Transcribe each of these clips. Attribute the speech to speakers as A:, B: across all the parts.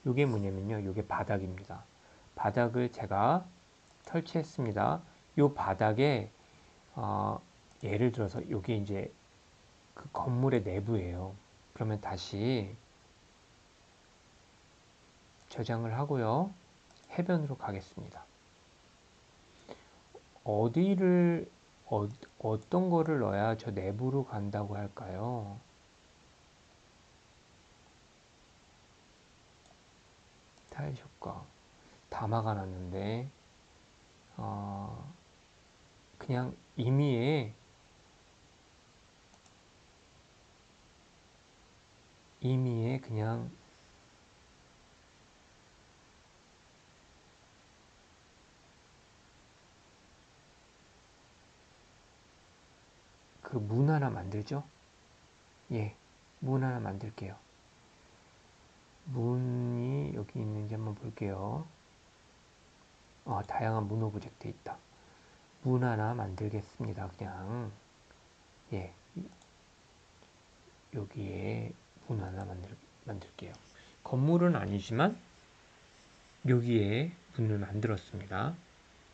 A: 요게 뭐냐면요. 요게 바닥입니다. 바닥을 제가 설치했습니다. 요 바닥에 예를 들어서 요게 이제 그 건물의 내부예요. 그러면 다시 저장을 하고요. 해변으로 가겠습니다. 어디를 어떤 거를 넣어야 저 내부로 간다고 할까요? 타일 효과 다 막아놨는데 그냥 임의에 그냥 그 문 하나 만들죠? 예, 문 하나 만들게요. 문이 여기 있는지 한번 볼게요. 다양한 문 오브젝트 있다. 문 하나 만들겠습니다. 그냥 예, 여기에 문 하나 만들게요. 건물은 아니지만 여기에 문을 만들었습니다.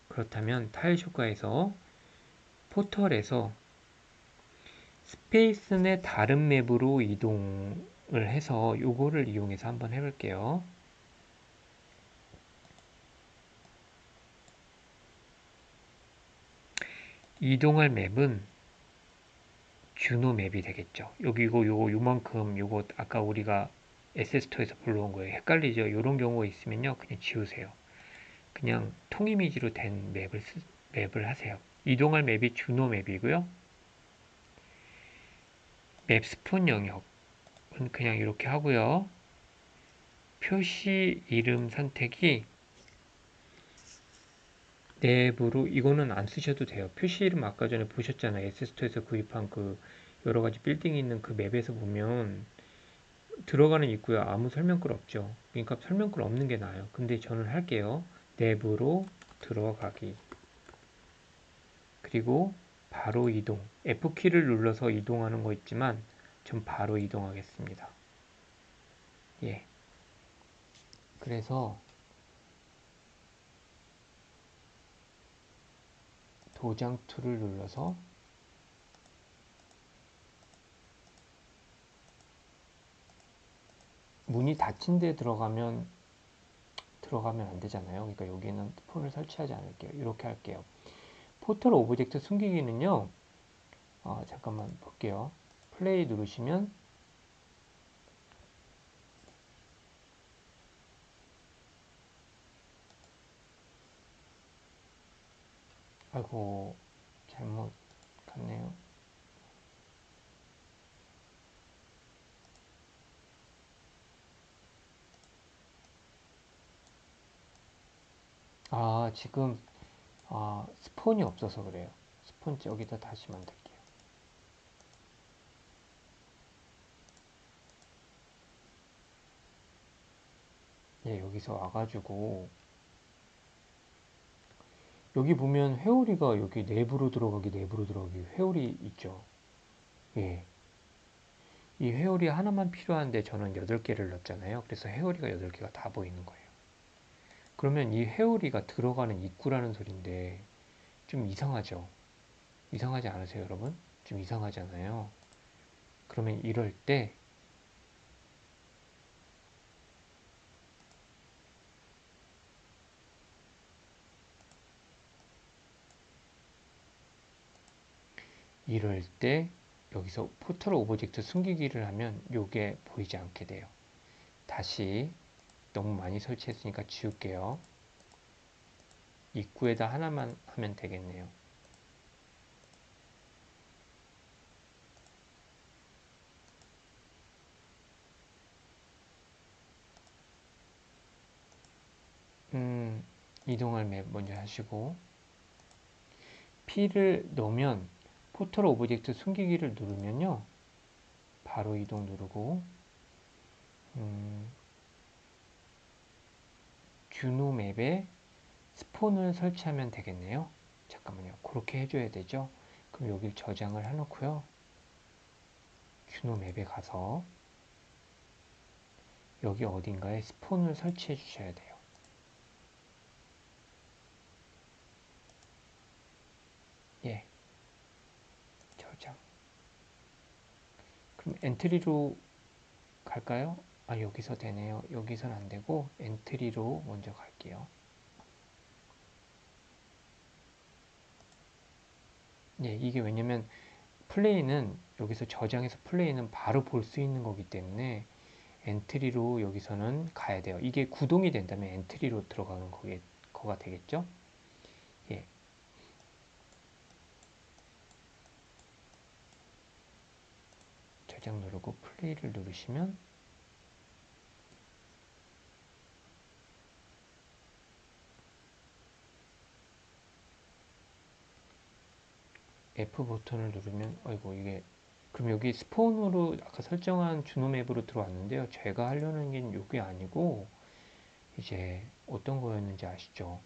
A: 그렇다면 타일 효과에서 포털에서 스페이스 내 다른 맵으로 이동을 해서 요거를 이용해서 한번 해볼게요. 이동할 맵은 주노 맵이 되겠죠. 여기고 요거 요만큼 요거 아까 우리가 에세스토에서 불러온 거예요. 헷갈리죠? 이런 경우가 있으면요. 그냥 지우세요. 그냥 통이미지로 된 맵을 하세요. 이동할 맵이 주노 맵이고요. 맵 스폰 영역은 그냥 이렇게 하고요. 표시 이름 선택이 내부로 이거는 안 쓰셔도 돼요. 표시 이름 아까 전에 보셨잖아요. 에세스토에서 구입한 그 여러 가지 빌딩이 있는 그 맵에서 보면 들어가는 입구에 아무 설명글 없죠. 그러니까 설명글 없는 게 나아요. 근데 저는 할게요. 내부로 들어가기. 그리고 바로 이동. F키를 눌러서 이동하는 거 있지만 전 바로 이동하겠습니다. 예. 그래서 도장 툴을 눌러서 문이 닫힌 데 들어가면 안 되잖아요. 그러니까 여기는 폰을 설치하지 않을게요. 이렇게 할게요. 포털 오브젝트 숨기기는요. 잠깐만 볼게요. 플레이 누르시면 아이고 잘못 갔네요. 지금 스폰이 없어서 그래요. 스폰 여기다 다시 만들게요. 예, 여기서 와가지고 여기 보면 회오리가 여기 내부로 들어가기 회오리 있죠. 예. 이 회오리 하나만 필요한데 저는 8개를 넣었잖아요. 그래서 회오리가 8개가 다 보이는 거예요. 그러면 이 회오리가 들어가는 입구라는 소린데 좀 이상하죠? 이상하지 않으세요, 여러분? 좀 이상하잖아요. 그러면 이럴 때 여기서 포털 오브젝트 숨기기를 하면 이게 보이지 않게 돼요. 다시 너무 많이 설치했으니까 지울게요. 입구에다 하나만 하면 되겠네요. 이동할 맵 먼저 하시고 P를 넣으면 포털 오브젝트 숨기기를 누르면요. 바로 이동 누르고 주노 맵에 스폰을 설치하면 되겠네요. 잠깐만요. 그렇게 해줘야 되죠. 그럼 여기를 저장을 해놓고요. 주노 맵에 가서 여기 어딘가에 스폰을 설치해 주셔야 돼요. 예, 저장. 그럼 엔트리로 갈까요? 아, 여기서 되네요. 여기선 안 되고 엔트리로 먼저 갈게요. 예, 이게 왜냐면 플레이는 여기서 저장해서 플레이는 바로 볼 수 있는 거기 때문에 엔트리로 여기서는 가야 돼요. 이게 구동이 된다면 엔트리로 들어가는 거가 되겠죠? 예. 저장 누르고 플레이를 누르시면 F 버튼을 누르면 아이고 이게 그럼 여기 스폰으로 아까 설정한 주노 맵으로 들어왔는데요. 제가 하려는 게 이게 아니고 이제 어떤 거였는지 아시죠?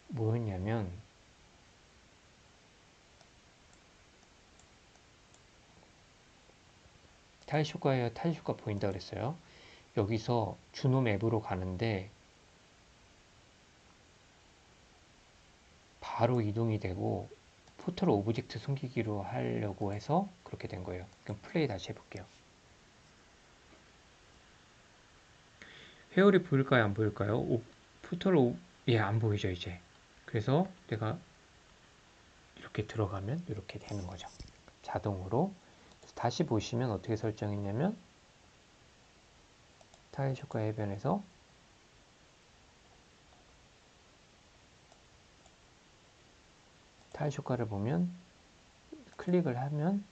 A: 뭐였냐면 타일 효과에 타일 효과 보인다 그랬어요. 여기서 주노 맵으로 가는데 바로 이동이 되고 포털 오브젝트 숨기기로 하려고 해서 그렇게 된 거예요. 그럼 플레이 다시 해볼게요. 회오리 보일까요? 안 보일까요? 예, 안 보이죠, 이제. 그래서 내가 이렇게 들어가면 이렇게 되는 거죠. 자동으로. 다시 보시면 어떻게 설정했냐면 타일 효과 해변에서 타일 효과를 보면 클릭을 하면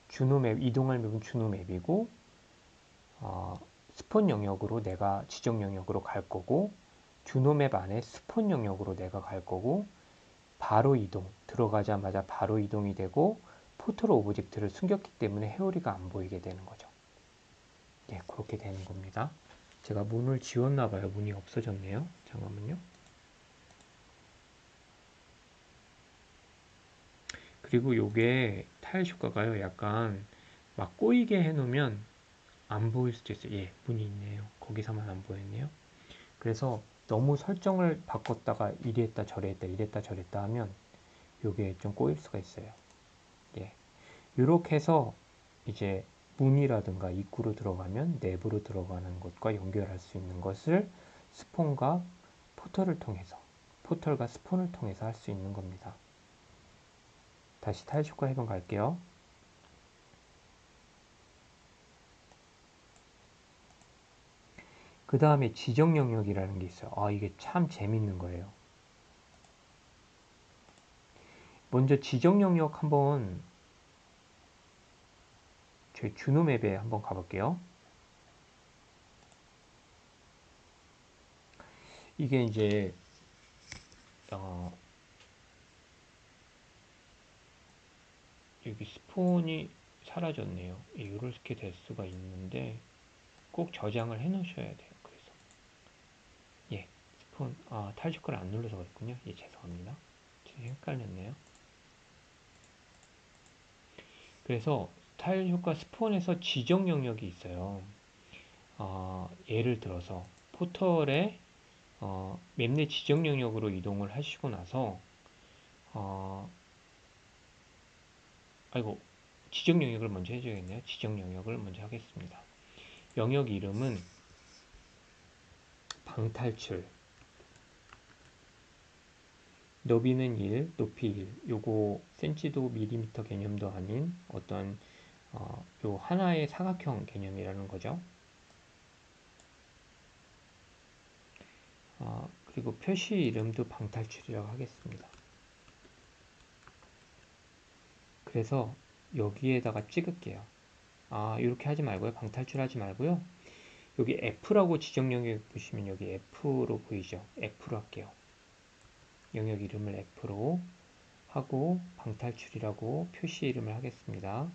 A: 주노 맵, 이동할 맵은 주노 맵이고 스폰 영역으로 내가 지정 영역으로 갈 거고 주노 맵 안에 스폰 영역으로 내가 갈 거고 바로 이동, 들어가자마자 바로 이동이 되고 포털 오브젝트를 숨겼기 때문에 회오리가 안 보이게 되는 거죠. 예, 그렇게 되는 겁니다. 제가 문을 지웠나 봐요. 문이 없어졌네요. 잠깐만요. 그리고 요게 타일 효과가요. 약간 막 꼬이게 해놓으면 안 보일 수도 있어요. 예, 문이 있네요. 거기서만 안 보였네요. 그래서 너무 설정을 바꿨다가 이리 했다 저리 했다 이랬다 저리 했다 하면 요게 좀 꼬일 수가 있어요. 예. 이렇게 해서 이제 문이라든가 입구로 들어가면 내부로 들어가는 것과 연결할 수 있는 것을 스폰과 포털을 통해서 포털과 스폰을 통해서 할 수 있는 겁니다. 다시 타일 효과 해본 갈게요. 그 다음에 지정 영역이라는 게 있어요. 아, 이게 참 재밌는 거예요. 먼저 지정 영역 한번 저희 주노 맵에 한번 가볼게요. 이게 이제 여기 스폰이 사라졌네요. 이렇게 될 수가 있는데 꼭 저장을 해 놓으셔야 돼요. 그래서 예, 스폰 타일 효과를 안 눌러서 그랬군요. 예, 죄송합니다. 헷갈렸네요. 그래서 타일 효과 스폰에서 지정 영역이 있어요. 예를 들어서 포털에 맵 내 지정 영역으로 이동을 하시고 나서 아이고 지정 영역을 먼저 해줘야겠네요. 지정 영역을 먼저 하겠습니다. 영역 이름은 방탈출, 너비는 1, 높이 1. 요거 센치도 밀리미터 개념도 아닌 어떤 요 하나의 사각형 개념이라는 거죠. 그리고 표시 이름도 방탈출이라고 하겠습니다. 그래서 여기에다가 찍을게요. 이렇게 하지 말고요. 방탈출 하지 말고요. 여기 F라고 지정 영역 보시면 여기 F로 보이죠? F로 할게요. 영역 이름을 F로 하고 방탈출이라고 표시 이름을 하겠습니다.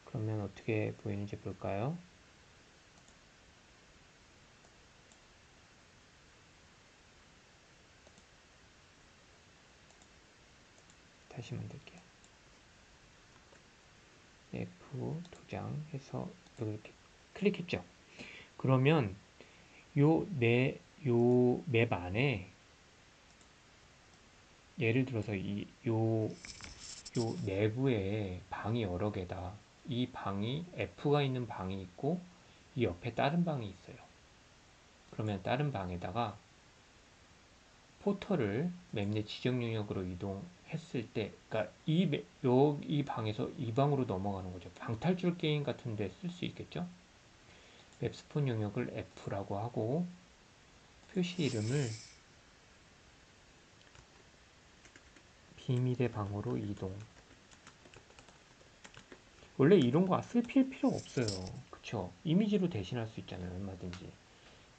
A: 그러면 어떻게 보이는지 볼까요? 다시 만들게요. F 도장 해서 이렇게 클릭했죠. 그러면 요 맵 안에 예를 들어서 요 내부에 방이 여러 개다. 이 방이 F가 있는 방이 있고 이 옆에 다른 방이 있어요. 그러면 다른 방에다가 포털을 맵 내 지정 영역으로 이동했을 때, 그러니까 이 방에서 이 방으로 넘어가는 거죠. 방탈출 게임 같은 데 쓸 수 있겠죠? 맵스폰 영역을 F라고 하고 표시 이름을 비밀의 방으로 이동. 원래 이런 거 쓸 필요 없어요. 그쵸? 이미지로 대신할 수 있잖아요. 얼마든지.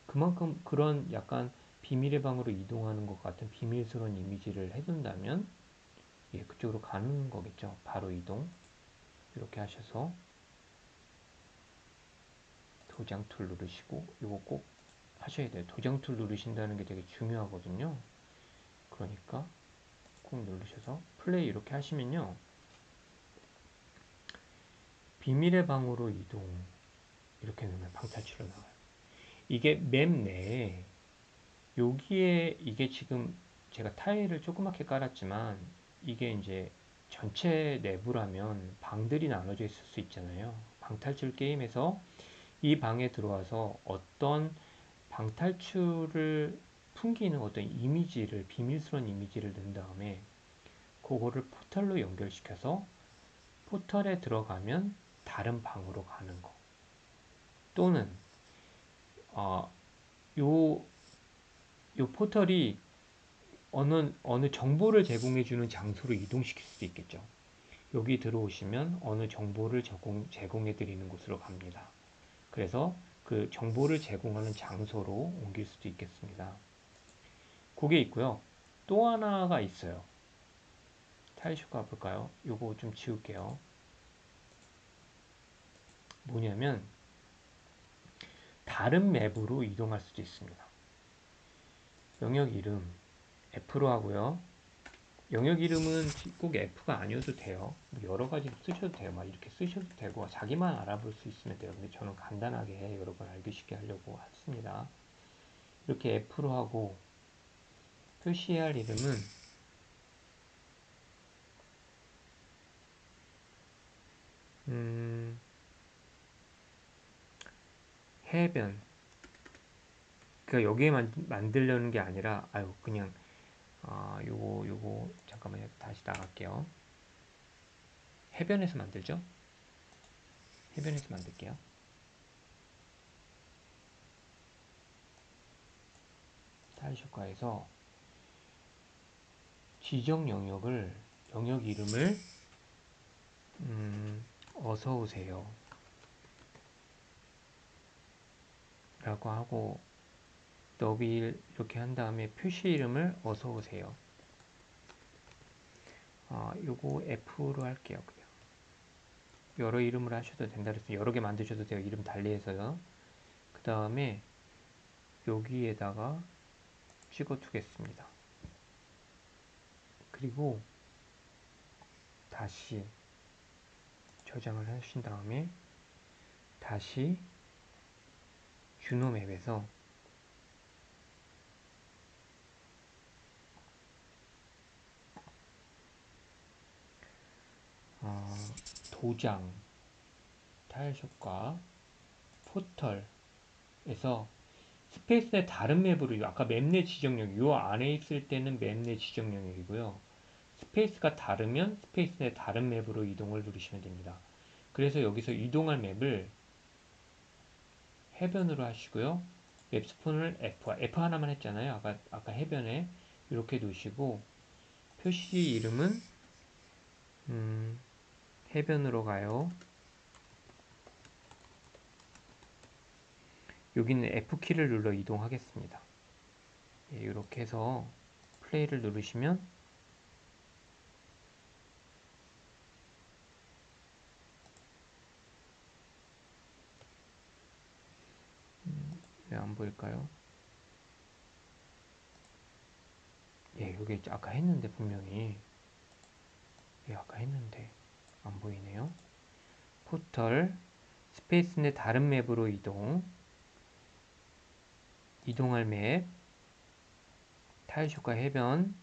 A: 그만큼 그런 약간 비밀의 방으로 이동하는 것 같은 비밀스러운 이미지를 해둔다면 예, 그쪽으로 가는 거겠죠. 바로 이동. 이렇게 하셔서 도장 툴 누르시고 이거 꼭 하셔야 돼요. 도장 툴 누르신다는 게 되게 중요하거든요. 그러니까 꼭 누르셔서 플레이 이렇게 하시면요. 비밀의 방으로 이동 이렇게 넣으면 방탈출로 나와요. 이게 맵 내에 여기에 이게 지금 제가 타일을 조그맣게 깔았지만 이게 이제 전체 내부라면 방들이 나눠져 있을 수 있잖아요. 방탈출 게임에서 이 방에 들어와서 어떤 방탈출을 풍기는 어떤 이미지를, 비밀스러운 이미지를 넣은 다음에 그거를 포털로 연결시켜서 포털에 들어가면 다른 방으로 가는 거. 또는 어, 요, 요 포털이 어느 정보를 제공해주는 장소로 이동시킬 수도 있겠죠. 여기 들어오시면 어느 정보를 제공해드리는 곳으로 갑니다. 그래서 그 정보를 제공하는 장소로 옮길 수도 있겠습니다. 그게 있고요. 또 하나가 있어요. 타일쇼 가볼까요? 요거 좀 지울게요. 뭐냐면 다른 맵으로 이동할 수도 있습니다. 영역 이름 F로 하고요. 영역 이름은 꼭 F가 아니어도 돼요. 여러 가지 쓰셔도 돼요. 막 이렇게 쓰셔도 되고 자기만 알아볼 수 있으면 돼요. 근데 저는 간단하게 여러분 알기 쉽게 하려고 했습니다. 이렇게 F로 하고 표시해야 할 이름은 해변. 그러니까 여기에 만들려는 게 아니라 아유 그냥 요거 잠깐만요. 다시 나갈게요. 해변에서 만들죠. 해변에서 만들게요. 타일 효과에서 지정 영역 이름을 어서 오세요 라고 하고 너비 이렇게 한 다음에 표시 이름을 어서 오세요. 요거 F로 할게요. 그냥 여러 이름을 하셔도 된다 그래서 여러 개 만드셔도 돼요. 이름 달리해서요. 그 다음에 여기에다가 찍어 두겠습니다. 그리고 다시 저장을 하신 다음에 다시 주노 맵에서 도장, 타일숍과 포털에서 스페이스 내 다른 맵으로 아까 맵 내 지정 영역 요 안에 있을 때는 맵 내 지정 영역이고요. 스페이스가 다르면 스페이스 내 다른 맵으로 이동을 누르시면 됩니다. 그래서 여기서 이동할 맵을 해변으로 하시고요. 맵 스폰을 F 하나만 했잖아요. 아까 해변에 이렇게 놓으시고 표시 이름은 해변으로 가요. 여기는 F키를 눌러 이동하겠습니다. 예, 이렇게 해서 플레이를 누르시면 왜 안 보일까요? 예, 여기 아까 했는데 분명히 예, 아까 했는데 안 보이네요. 포털 스페이스 내 다른 맵으로 이동 이동할 맵, 타일쇼카 해변,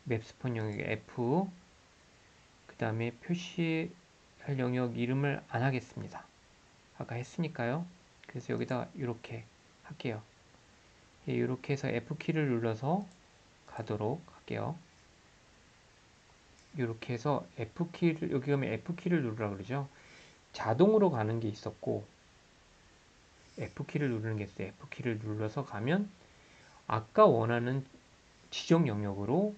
A: 맵 스폰 영역 F, 그 다음에 표시할 영역 이름을 안 하겠습니다. 아까 했으니까요. 그래서 여기다 이렇게 할게요. 이렇게 해서 F키를 눌러서 가도록 할게요. 이렇게 해서 F키를, 여기 가면 F키를 누르라 그러죠. 자동으로 가는 게 있었고, F키를 누르는 게 있어요. F키를 눌러서 가면 아까 원하는 지정 영역으로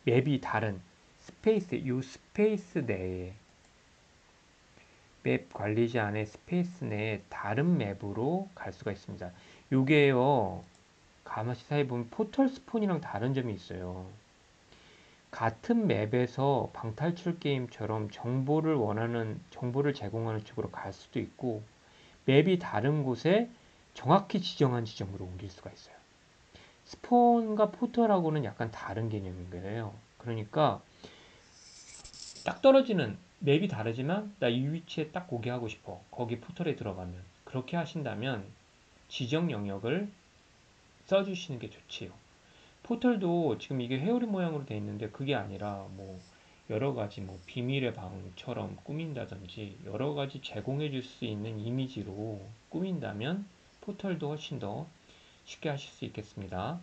A: 맵이 다른 스페이스, 이 스페이스 내에 맵 관리지 안에 스페이스 내에 다른 맵으로 갈 수가 있습니다. 요게요, 가만히 생각해보면 포털 스폰이랑 다른 점이 있어요. 같은 맵에서 방탈출 게임처럼 정보를 제공하는 쪽으로 갈 수도 있고, 맵이 다른 곳에 정확히 지정한 지점으로 옮길 수가 있어요. 스폰과 포털하고는 약간 다른 개념인 거예요. 그러니까 딱 떨어지는 맵이 다르지만 나 이 위치에 딱 오게 하고 싶어. 거기 포털에 들어가면. 그렇게 하신다면 지정 영역을 써주시는 게 좋지요. 포털도 지금 이게 회오리 모양으로 되어 있는데 그게 아니라 뭐 여러 가지 뭐 비밀의 방처럼 꾸민다든지 여러 가지 제공해 줄 수 있는 이미지로 꾸민다면 포털도 훨씬 더 쉽게 하실 수 있겠습니다.